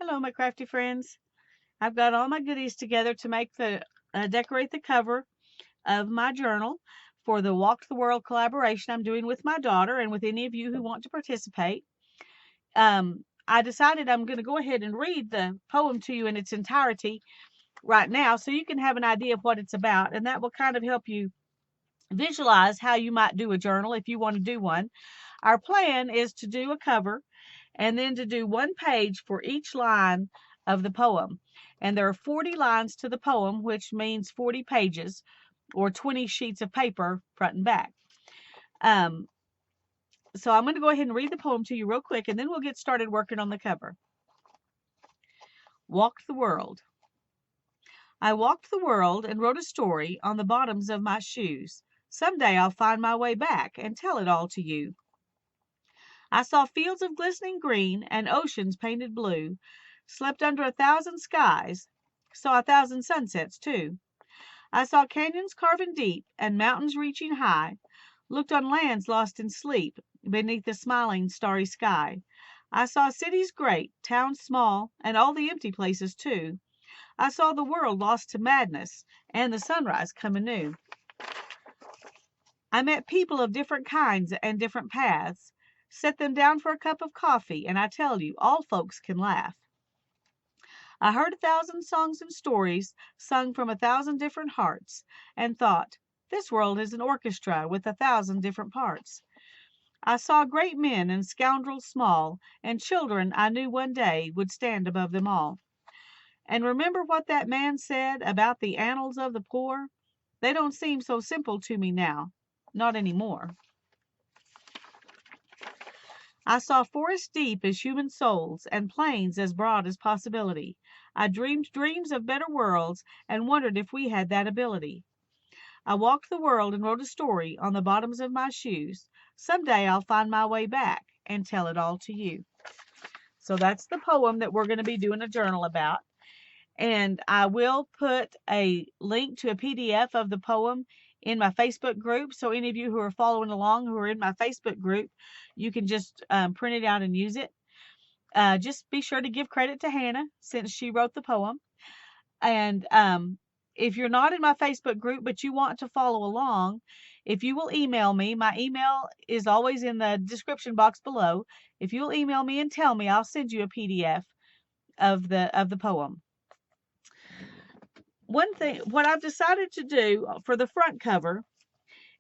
Hello, my crafty friends. I've got all my goodies together to make the decorate the cover of my journal for the Walk the World collaboration I'm doing with my daughter and with any of you who want to participate. I decided I'm going to go ahead and read the poem to you in its entirety right now so you can have an idea of what it's about, and that will kind of help you visualize how you might do a journal if you want to do one. Our plan is to do a cover and then to do one page for each line of the poem. And there are 40 lines to the poem, which means 40 pages or 20 sheets of paper front and back. Um, so I'm going to go ahead and read the poem to you real quick, and then we'll get started working on the cover. Walk the World. I walked the world and wrote a story on the bottoms of my shoes. Someday I'll find my way back and tell it all to you. I saw fields of glistening green and oceans painted blue, slept under 1,000 skies, saw 1,000 sunsets, too. I saw canyons carven deep and mountains reaching high, looked on lands lost in sleep beneath the smiling starry sky. I saw cities great, towns small, and all the empty places, too. I saw the world lost to madness and the sunrise come anew. I met people of different kinds and different paths, set them down for a cup of coffee, and I tell you, all folks can laugh. I heard 1,000 songs and stories sung from 1,000 different hearts, and thought, this world is an orchestra with 1,000 different parts. I saw great men and scoundrels small, and children I knew one day would stand above them all. And remember what that man said about the annals of the poor? They don't seem so simple to me now, not any more. I saw forests deep as human souls, and plains as broad as possibility. I dreamed dreams of better worlds, and wondered if we had that ability. I walked the world and wrote a story on the bottoms of my shoes. Someday I'll find my way back and tell it all to you. So that's the poem that we're going to be doing a journal about. And I will put a link to a PDF of the poem in my Facebook group. So any of you who are following along who are in my Facebook group, you can just print it out and use it. Just be sure to give credit to Hannah since she wrote the poem. And if you're not in my Facebook group but you want to follow along, if you will email me, my email is always in the description box below. If you'll email me and tell me, I'll send you a PDF of the poem. One thing, what I've decided to do for the front cover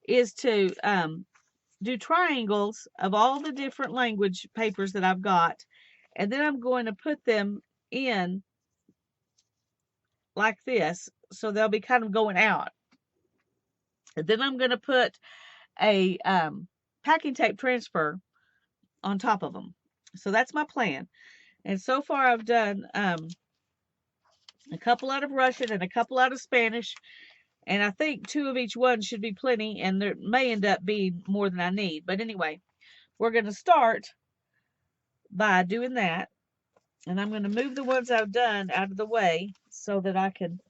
is to do triangles of all the different language papers that I've got, and then I'm going to put them in like this, so they'll be kind of going out. And then I'm going to put a packing tape transfer on top of them. So that's my plan. And so far I've done a couple out of Russian and a couple out of Spanish. And I think 2 of each one should be plenty, and there may end up being more than I need. But anyway, we're going to start by doing that. And I'm going to move the ones I've done out of the way so that I can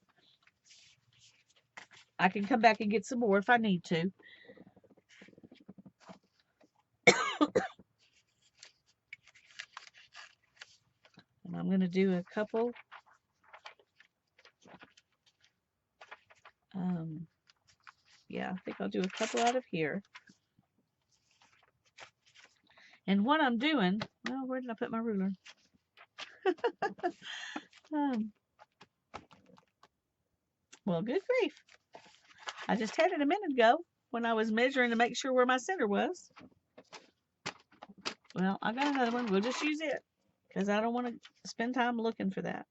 come back and get some more if I need to. And I'm going to do a couple. Yeah, I think I'll do a couple out of here. And what I'm doing, well, where did I put my ruler? Well, good grief. I just had it a minute ago when I was measuring to make sure where my center was. Well, I got another one. We'll just use it because I don't want to spend time looking for that.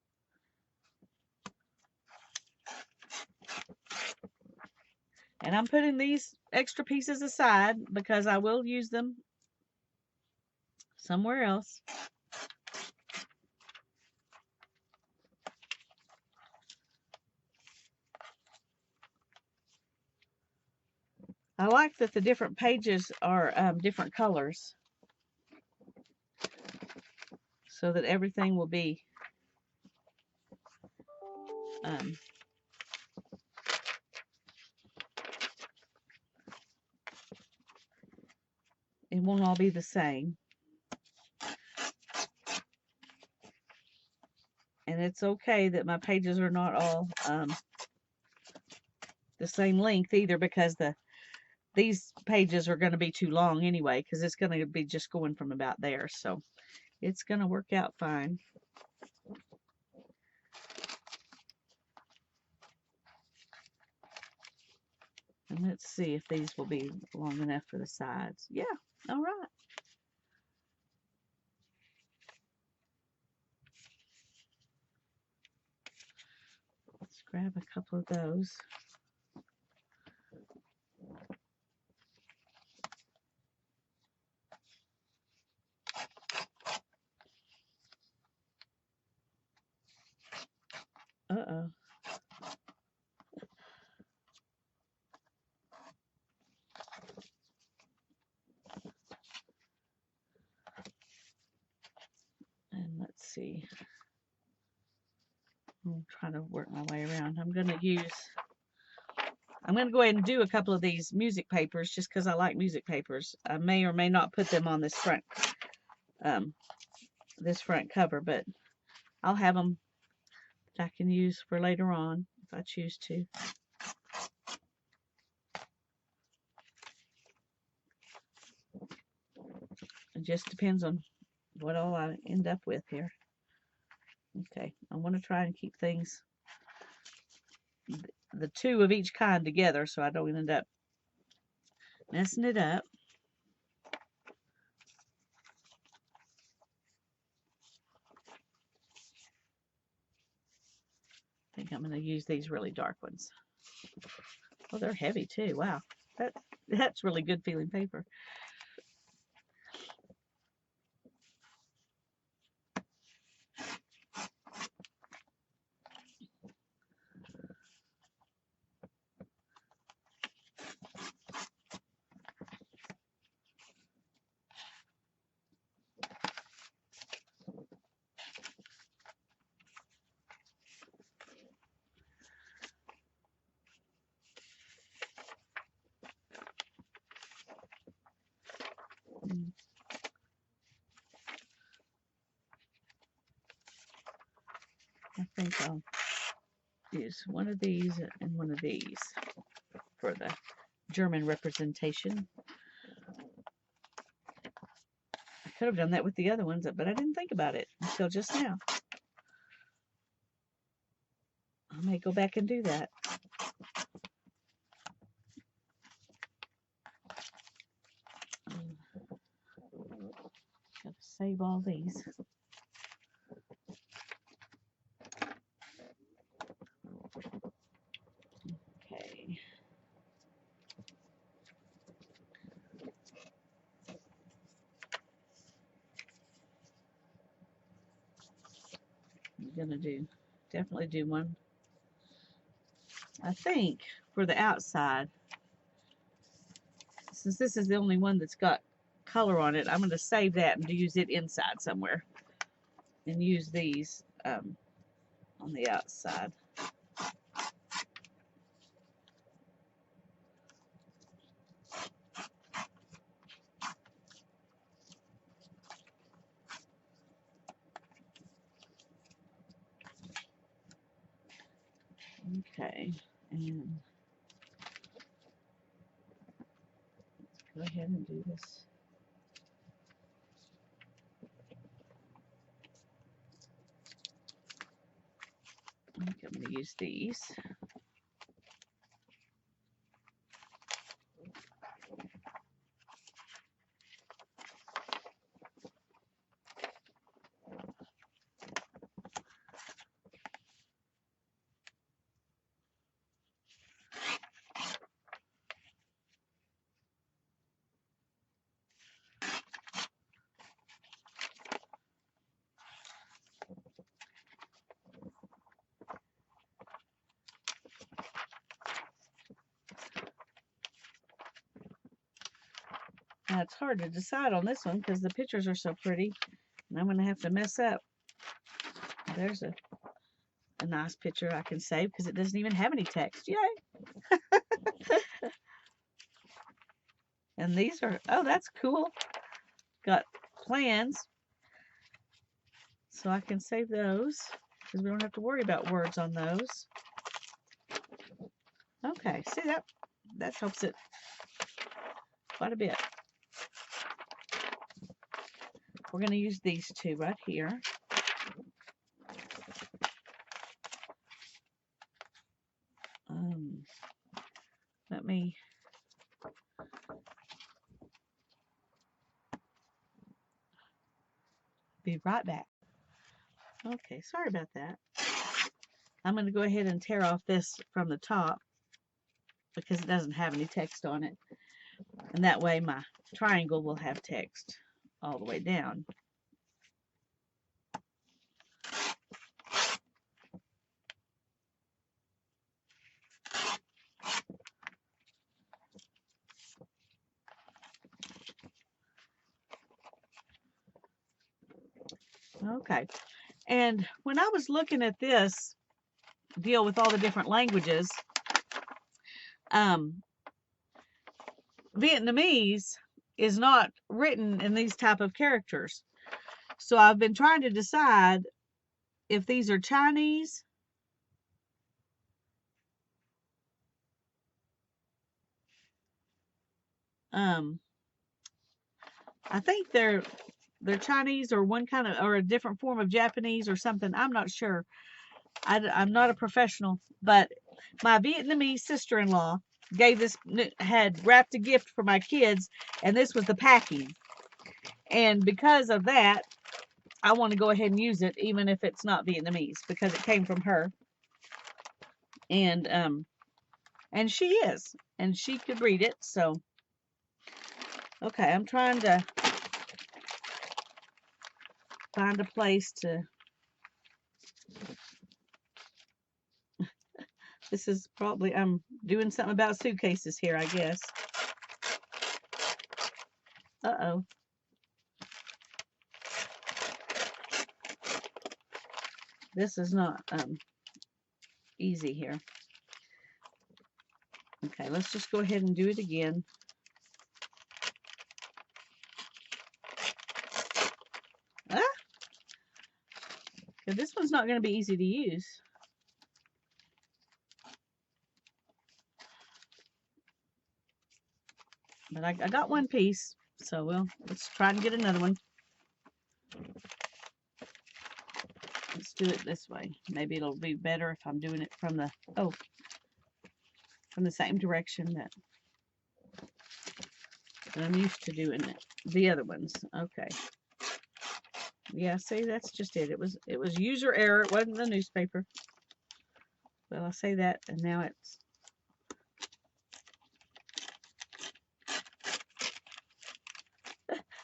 And I'm putting these extra pieces aside because I will use them somewhere else. I like that the different pages are different colors so that everything will be it won't all be the same. And it's okay that my pages are not all the same length either, because these pages are going to be too long anyway, because it's going to be just going from about there. So it's going to work out fine. And let's see if these will be long enough for the sides. Yeah, all right. Let's grab a couple of those. Uh-oh. And let's see. I'm trying to work my way around. I'm going to go ahead and do a couple of these music papers just because I like music papers. I may or may not put them on this front cover, but I'll have them that I can use for later on if I choose to. It just depends on what all I end up with here. Okay, I want to try and keep things, the two of each kind together, so I don't end up messing it up. I think I'm going to use these really dark ones. Oh, they're heavy too. Wow, that's really good feeling paper. I think I'll use one of these and one of these for the German representation. I could have done that with the other ones, but I didn't think about it until just now. I may go back and do that. Gotta save all these. Okay. I'm gonna definitely do one, I think, for the outside. Since this is the only one that's got color on it, I'm going to save that and use it inside somewhere. And use these on the outside. Okay, and let's go ahead and do this. I think I'm going to use these. Now it's hard to decide on this one because the pictures are so pretty, and I'm going to have to mess up. There's a nice picture I can save because it doesn't even have any text. Yay! And these are, oh, that's cool. Got plans, so I can save those. because we don't have to worry about words on those. Okay, see that helps it quite a bit. We're going to use these two right here. Let me be right back. Okay, sorry about that. I'm going to go ahead and tear off this from the top because it doesn't have any text on it. And that way my triangle will have text all the way down. Okay, and when I was looking at this deal with all the different languages, Vietnamese is not written in these type of characters. So I've been trying to decide if these are Chinese I think they're Chinese or one kind of or a different form of Japanese or something. I'm not sure. I'm not a professional, but my Vietnamese sister-in-law had wrapped a gift for my kids, and this was the packing. And because of that, I want to go ahead and use it, even if it's not Vietnamese, because it came from her. And she is, and she could read it. So, okay, I'm trying to find a place to. This is probably, I'm doing something about suitcases here, I guess. Uh-oh. This is not easy here. Okay, let's just go ahead and do it again. Ah! This one's not going to be easy to use. But I got one piece, so let's try and get another one. Let's do it this way. Maybe it'll be better if I'm doing it from the same direction that I'm used to doing it. The other ones. Okay. Yeah, see, that's just it. It was user error. It wasn't the newspaper. Well, I say that, and now it's.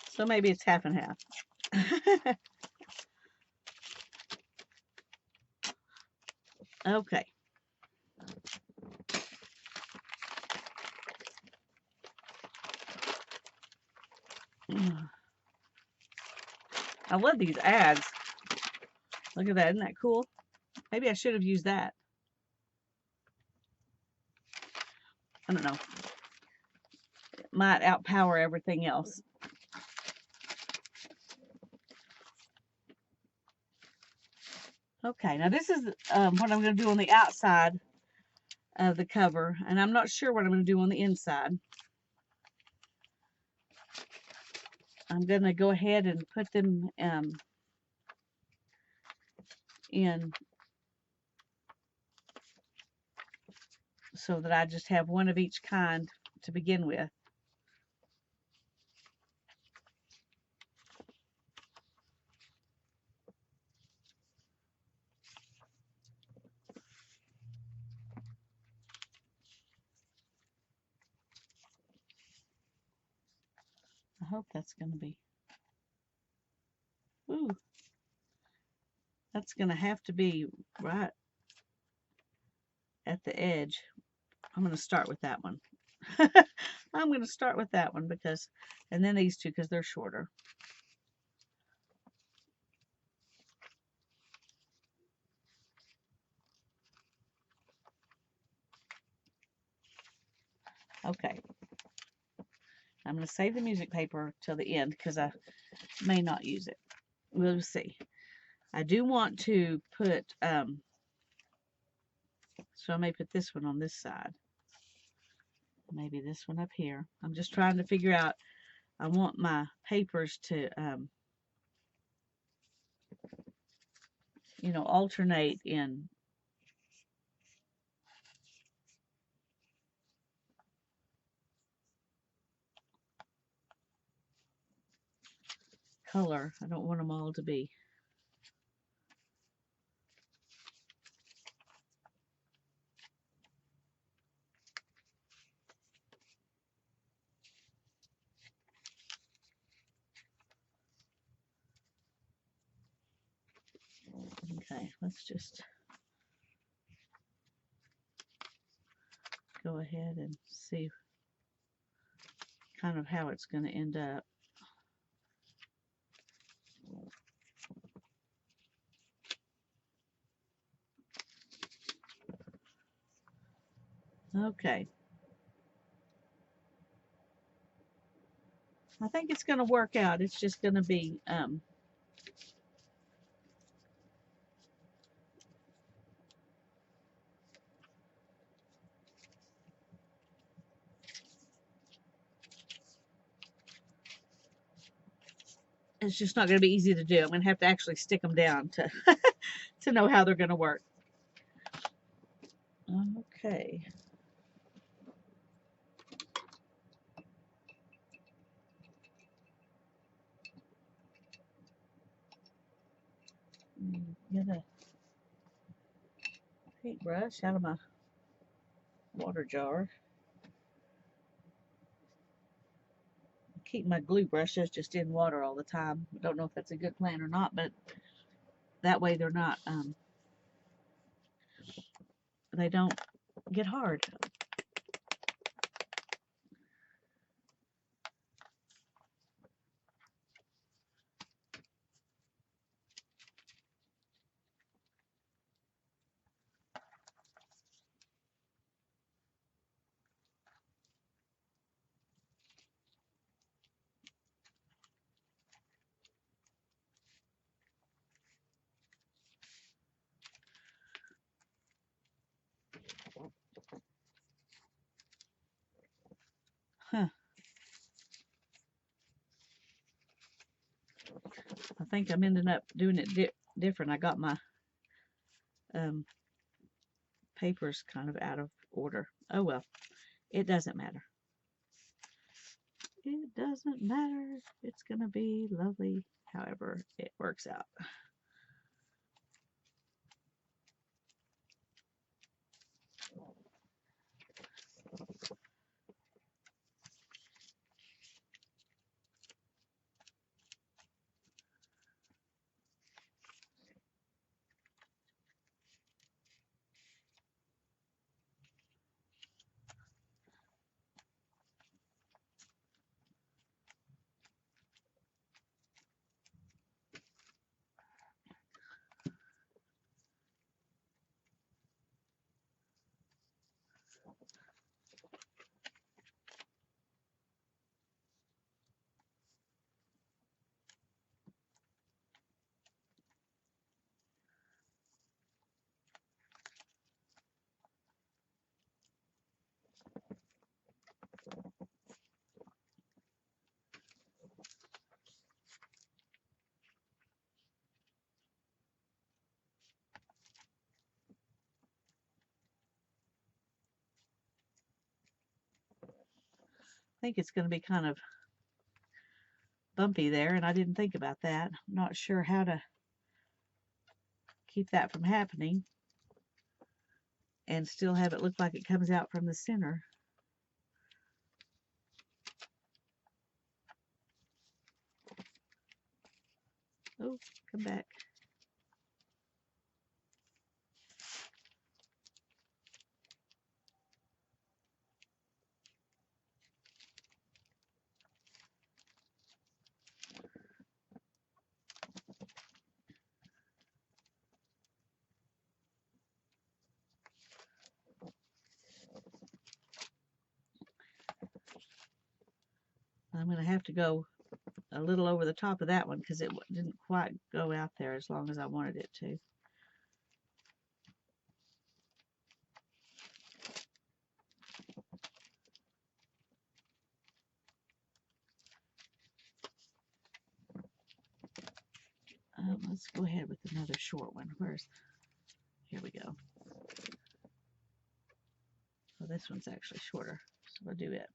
So maybe it's half and half. Okay. I love these ads. Look at that. Isn't that cool? Maybe I should have used that. I don't know. It might outpower everything else. Okay, now this is what I'm going to do on the outside of the cover, and I'm not sure what I'm going to do on the inside. I'm going to go ahead and put them in so that I just have one of each kind to begin with. I hope that's going to be. Ooh. That's going to have to be right at the edge. I'm going to start with that one. I'm going to start with that one because, and then these two because they're shorter. Okay. I'm going to save the music paper till the end because I may not use it. We'll see. I do want to put, so I may put this one on this side. Maybe this one up here. I'm just trying to figure out, I want my papers to, you know, alternate in color. I don't want them all to be. Okay, let's just go ahead and see kind of how it's going to end up. Okay. I think it's going to work out. It's just going to be, it's just not going to be easy to do. I'm going to have to actually stick them down to, to know how they're going to work. Okay. Get a paintbrush out of my water jar. Keep my glue brushes just in water all the time. I don't know if that's a good plan or not, but that way they're not, they don't get hard. Huh. I think I'm ending up doing it different. I got my papers kind of out of order. Oh well, it doesn't matter. It doesn't matter. It's going to be lovely however it works out. I think it's going to be kind of bumpy there, and I didn't think about that. I'm not sure how to keep that from happening and still have it look like it comes out from the center. Oh, come back. I'm going to have to go a little over the top of that one because it didn't quite go out there as long as I wanted it to. Let's go ahead with another short one. Here we go. Well, this one's actually shorter, so we'll do it.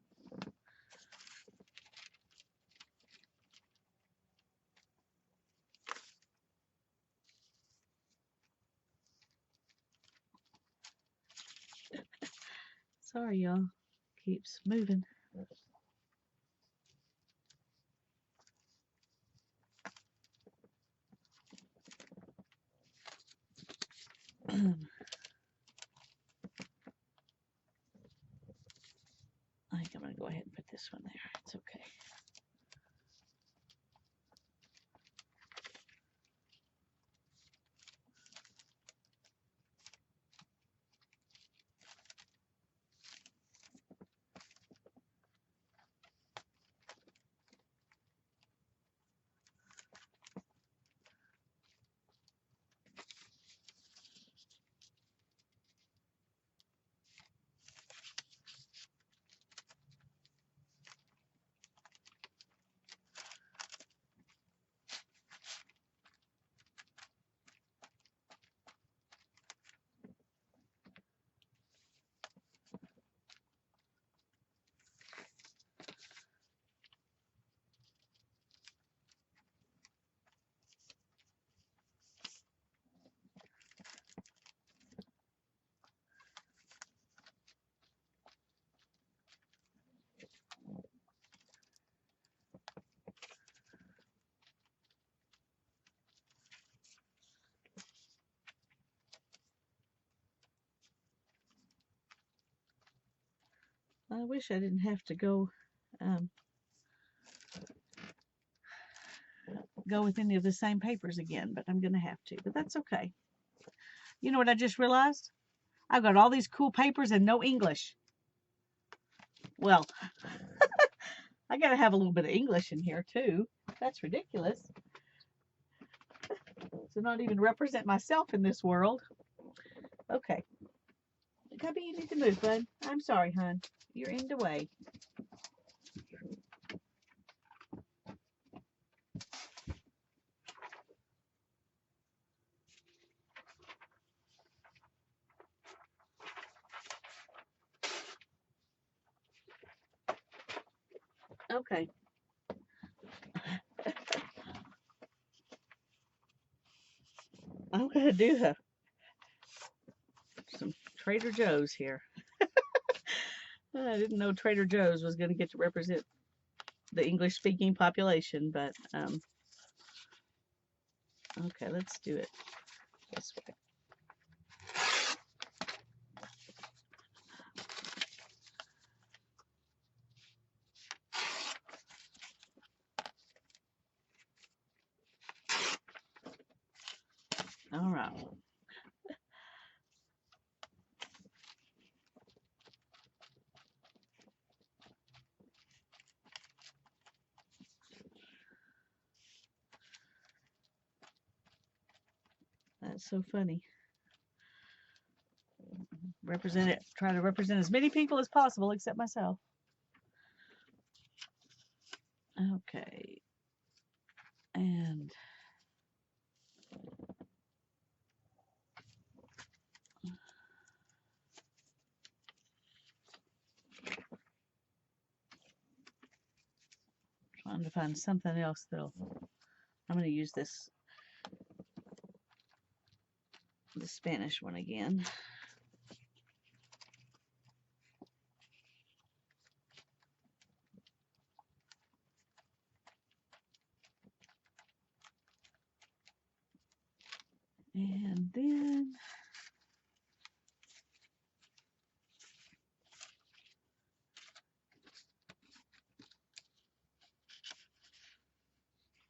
Sorry, y'all. Keeps moving. I think I'm going to go ahead and put this one there. It's okay. I wish I didn't have to go with any of the same papers again, but I'm going to have to. But that's okay. You know what I just realized? I've got all these cool papers and no English. Well, I got to have a little bit of English in here too. That's ridiculous. To not even represent myself in this world. Okay. Cubby, you need to move, bud. I'm sorry, hon. You're in the way. Okay. I'm going to do some Trader Joe's here. I didn't know Trader Joe's was going to get to represent the English-speaking population, but okay, let's do it this way. All right. That's so funny. Try to represent as many people as possible except myself. Okay. And trying to find something else that'll, I'm going to use the Spanish one again. And then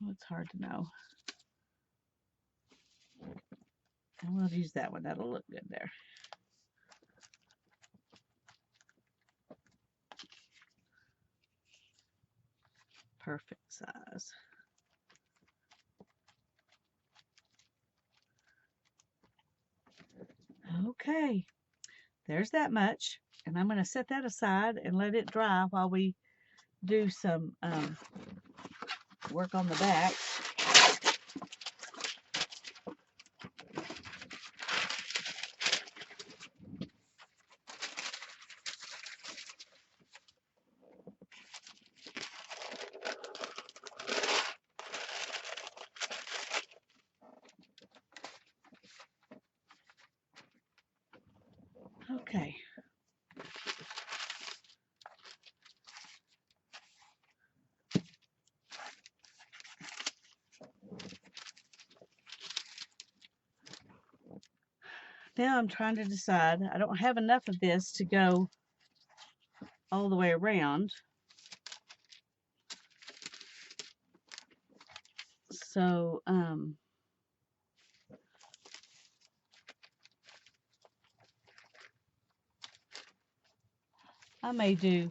it's hard to know. And we'll use that one. That'll look good there. perfect size. Okay, there's that much. And I'm going to set that aside and let it dry while we do some work on the back. Okay. Now I'm trying to decide. I don't have enough of this to go all the way around. So, I may do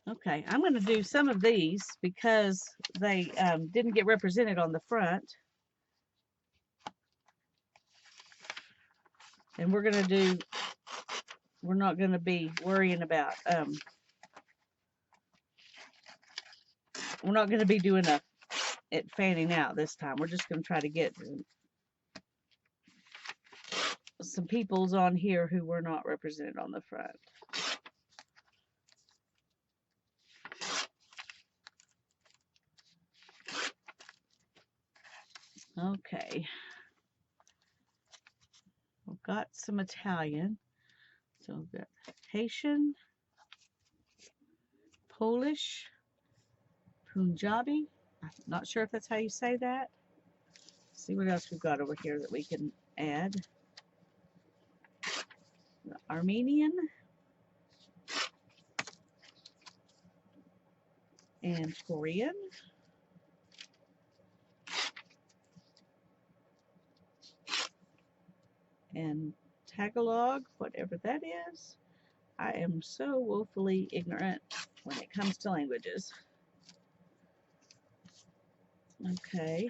okay, I'm going to do some of these because they didn't get represented on the front. And we're not going to be worrying about, we're not going to be doing it fanning out this time. We're just going to try to get some peoples on here who were not represented on the front. Okay. We've got some Italian. So we've got Haitian, Polish, Punjabi. I'm not sure if that's how you say that. Let's see what else we've got over here that we can add. Armenian and Korean. And Tagalog, whatever that is. I am so woefully ignorant when it comes to languages. Okay.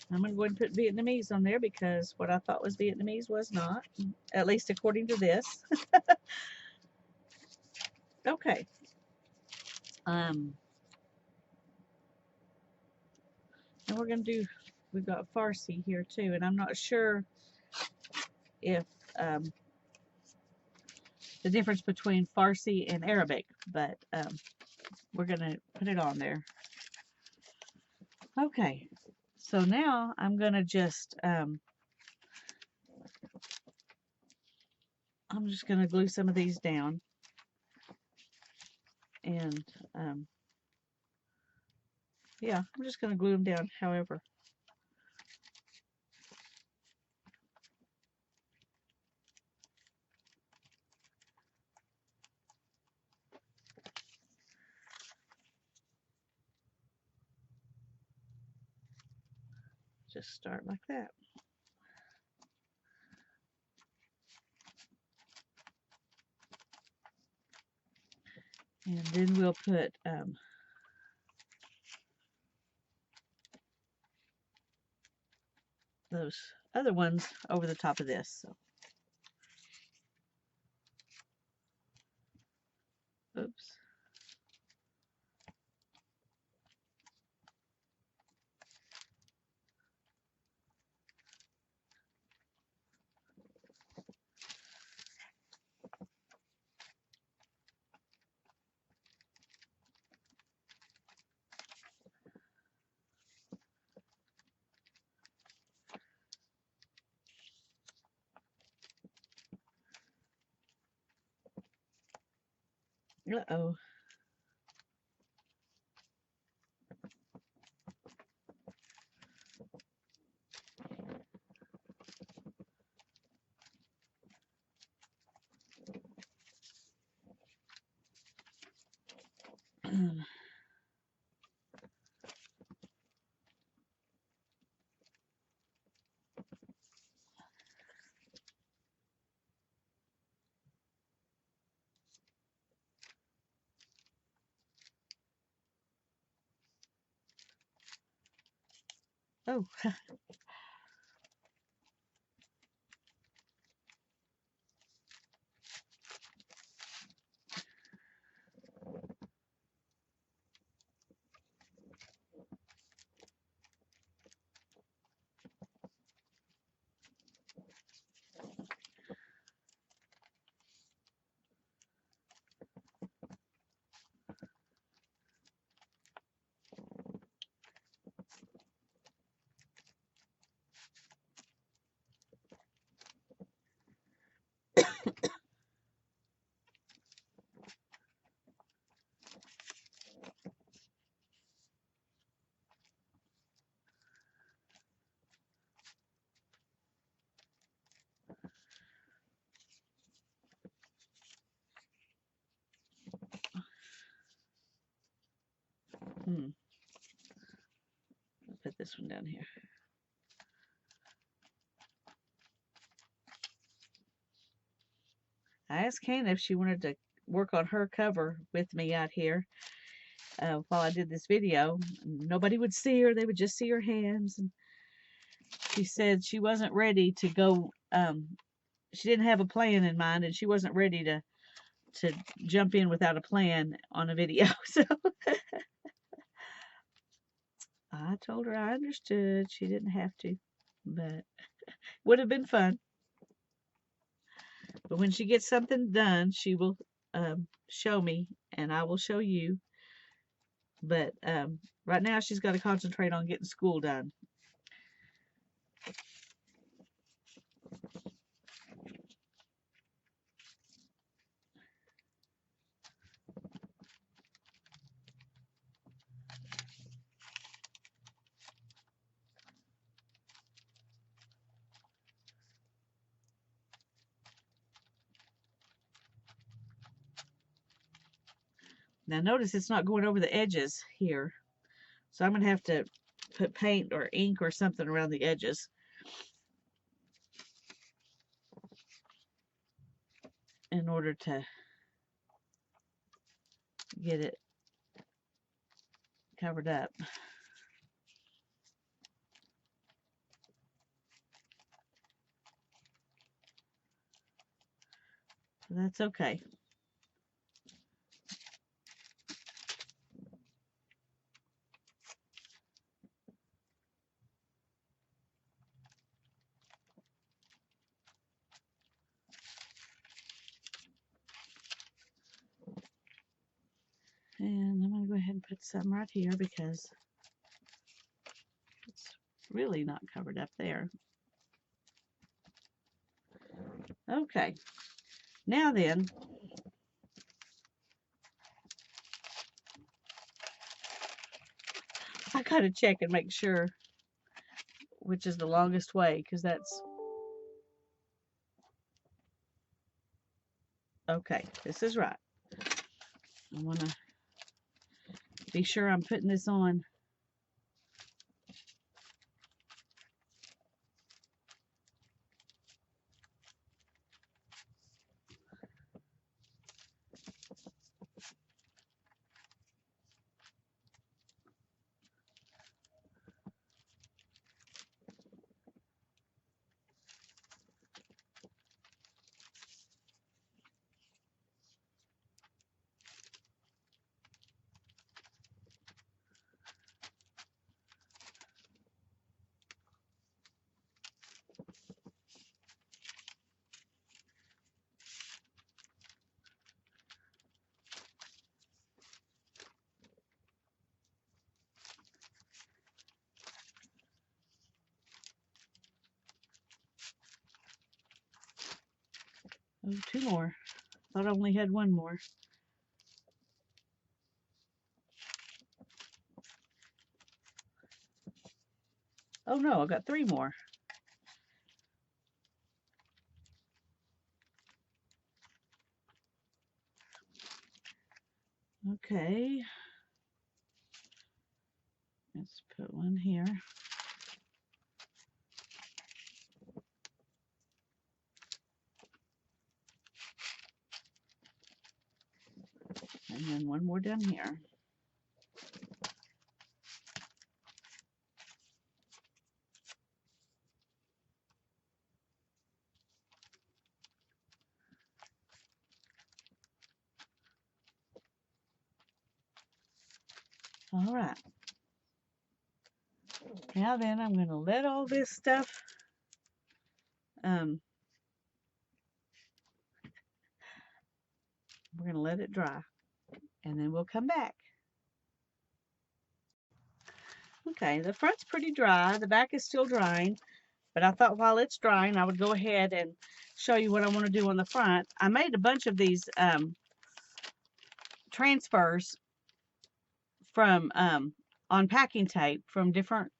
I'm going to go ahead and put Vietnamese on there because what I thought was Vietnamese was not, at least according to this. Okay. And we're going to do, we've got Farsi here too, and I'm not sure if the difference between Farsi and Arabic, but we're going to put it on there. Okay. So now I'm going to just, I'm just going to glue some of these down. And, yeah, I'm just going to glue them down however. Just start like that. And then we'll put those other ones over the top of this. So. Oops. Uh-oh. Oh, I'll put this one down here. I asked Hannah if she wanted to work on her cover with me out here while I did this video. Nobody would see her; they would just see her hands. And she said she wasn't ready to go. She didn't have a plan in mind, and she wasn't ready to jump in without a plan on a video. So I told her I understood. She didn't have to, but would have been fun. But when she gets something done, she will show me, and I will show you. But right now, she's got to concentrate on getting school done. Now notice it's not going over the edges here. So I'm going to have to put paint or ink or something around the edges in order to get it covered up. So that's okay. And I'm going to go ahead and put some right here because it's really not covered up there. Okay. Now then, I got to check and make sure which is the longest way, because that's okay. This is right. I want to be sure I'm putting this on. Oh, two more. Thought I only had one more. Oh no, I got three more. Okay. Let's put one here. And then one more down here. All right. Now then, I'm going to let all this stuff we're going to let it dry, and then we'll come back. Okay, the front's pretty dry. The back is still drying, but I thought while it's drying, I would go ahead and show you what I want to do on the front. I made a bunch of these transfers from on packing tape from different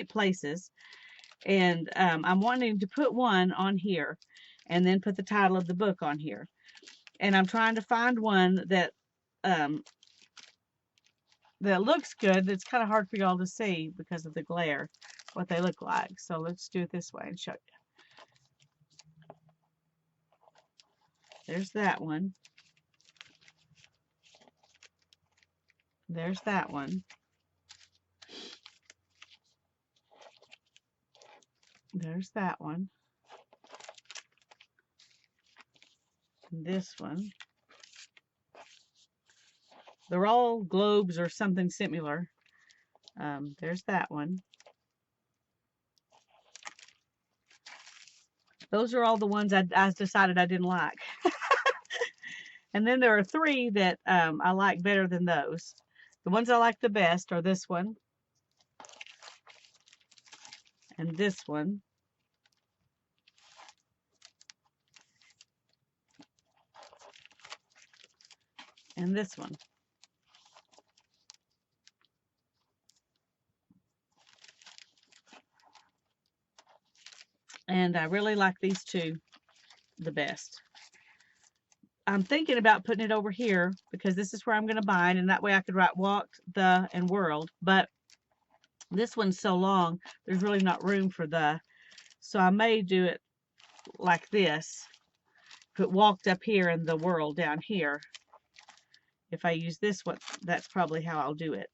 places, and I'm wanting to put one on here and then put the title of the book on here, and I'm trying to find one that that looks good. It's kind of hard for y'all to see because of the glare what they look like, so let's do it this way and show you. There's that one. There's that one. There's that one. This one. They're all globes or something similar. There's that one. Those are all the ones I decided I didn't like. And then there are three that I like better than those. The ones I like the best are this one, and this one, and this one. And I really like these two the best. I'm thinking about putting it over here because this is where I'm going to bind, and that way I could write walk, the, and world. But this one's so long, there's really not room for the. So I may do it like this. Put walked up here and the world down here. If I use this one, that's probably how I'll do it.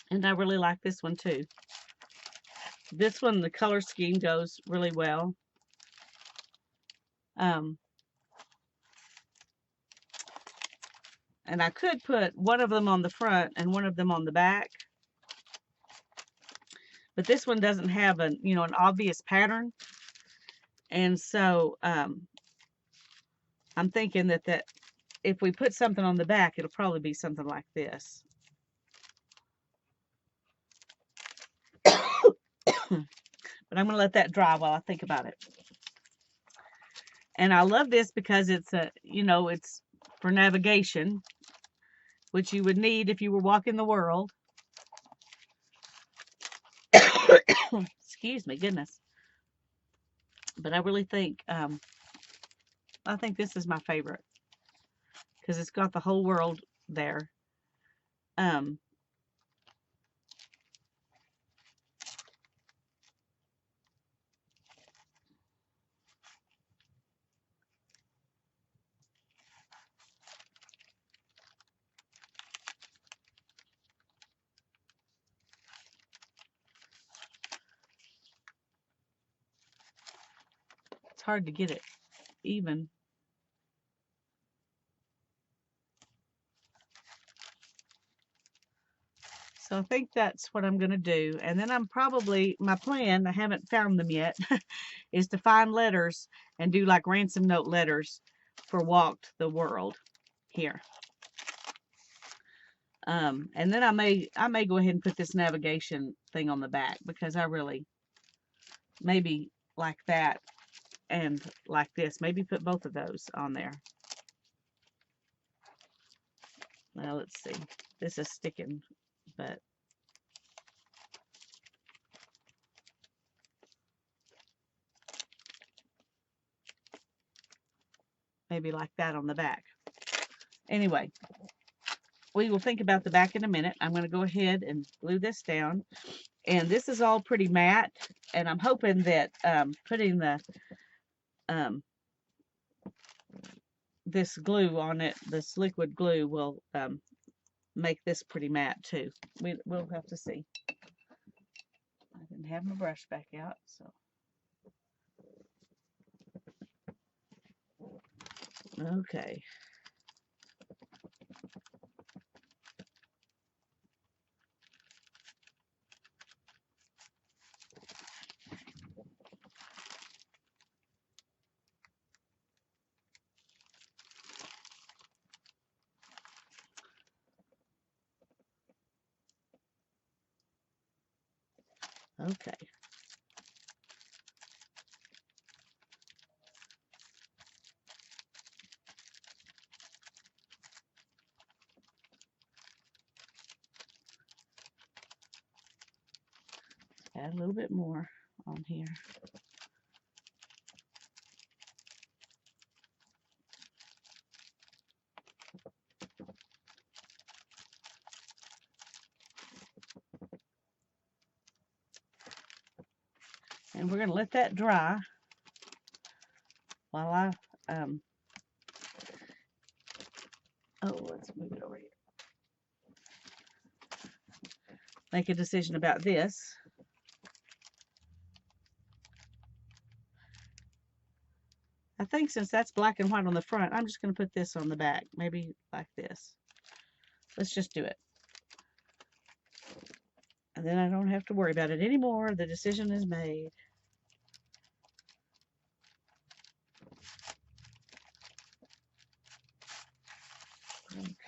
And I really like this one too. This one, the color scheme goes really well. And I could put one of them on the front and one of them on the back. But this one doesn't have an obvious pattern. And so I'm thinking that if we put something on the back, it'll probably be something like this. But I'm going to let that dry while I think about it. And I love this because it's it's for navigation, which you would need if you were walking the world. Excuse me, goodness. But I really think I think this is my favorite because it's got the whole world there. It's hard to get it even. So I think that's what I'm going to do. And then my plan, I haven't found them yet, is to find letters and do like ransom note letters for Walked the World here. And then I may go ahead and put this navigation thing on the back because I really maybe like that and like this. Maybe put both of those on there. Well, let's see. This is sticking, but maybe like that on the back. Anyway, we will think about the back in a minute. I'm going to go ahead and glue this down. And this is all pretty matte. And I'm hoping that putting the this glue on it, this liquid glue, will make this pretty matte too. We'll have to see. I didn't have my brush back out, so. Okay. Okay. Add a little bit more on here. And we're going to let that dry while I, let's move it over here. Make a decision about this. I think since that's black and white on the front, I'm just going to put this on the back. Maybe like this. Let's just do it. And then I don't have to worry about it anymore. The decision is made.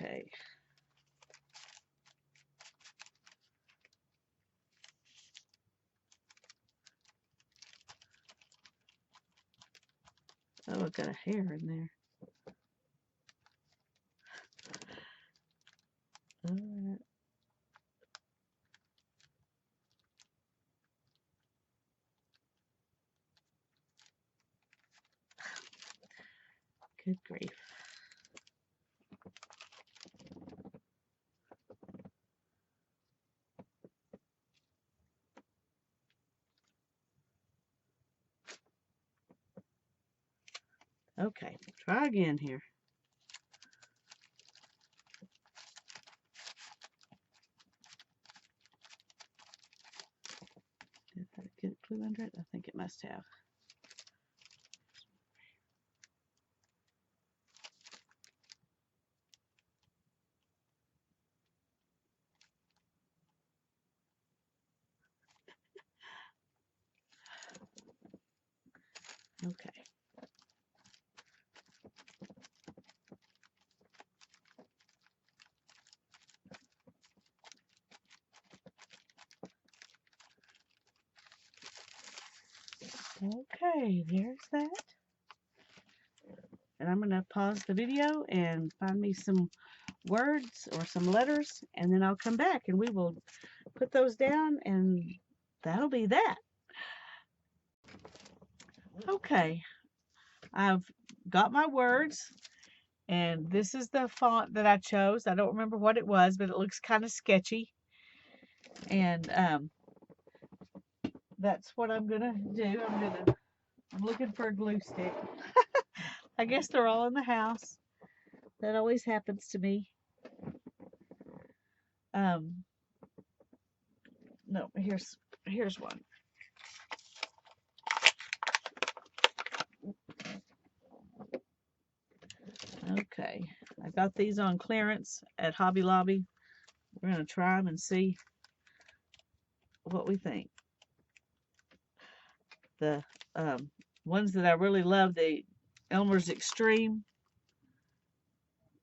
Okay. Oh, I've got a hair in there. Good grief. Okay, try again here. Did that get glue under it? I think it must have. Okay. Okay, there's that. And I'm going to pause the video and find me some words or some letters, and then I'll come back and we will put those down, and that'll be that. Okay, I've got my words, and this is the font that I chose. I don't remember what it was, but it looks kind of sketchy. And that's what I'm gonna do. I'm looking for a glue stick. I guess they're all in the house. That always happens to me. No, here's one. Okay, I got these on clearance at Hobby Lobby. We're gonna try them and see what we think. The ones that I really love, the Elmer's Extreme,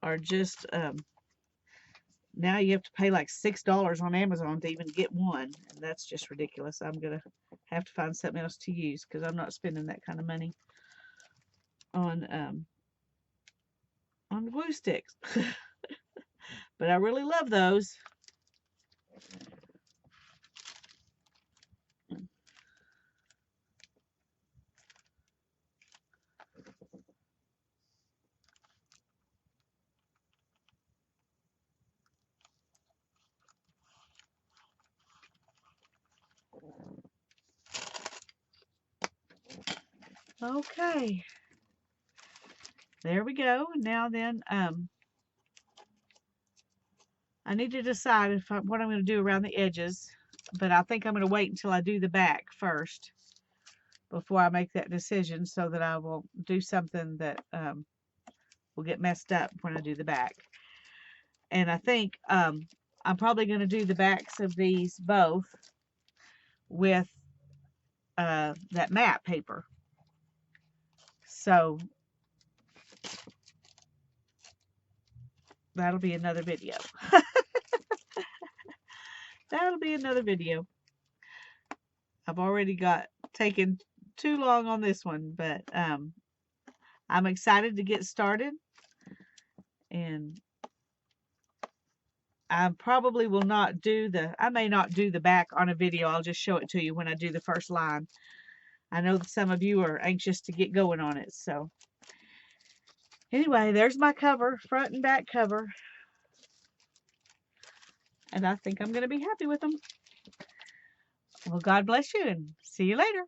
are just now you have to pay like $6 on Amazon to even get one, and that's just ridiculous. I'm gonna have to find something else to use because I'm not spending that kind of money on glue sticks. But I really love those. Okay, there we go. Now then, I need to decide what I'm going to do around the edges, but I think I'm going to wait until I do the back first before I make that decision, so that I will do something that will get messed up when I do the back. And I think I'm probably going to do the backs of these both with that matte paper. So that'll be another video. That'll be another video. I've already taken too long on this one, but I'm excited to get started. And I probably will not do I may not do the back on a video. I'll just show it to you when I do the first line. I know that some of you are anxious to get going on it. So anyway, there's my cover, front and back cover. And I think I'm going to be happy with them. Well, God bless you and see you later.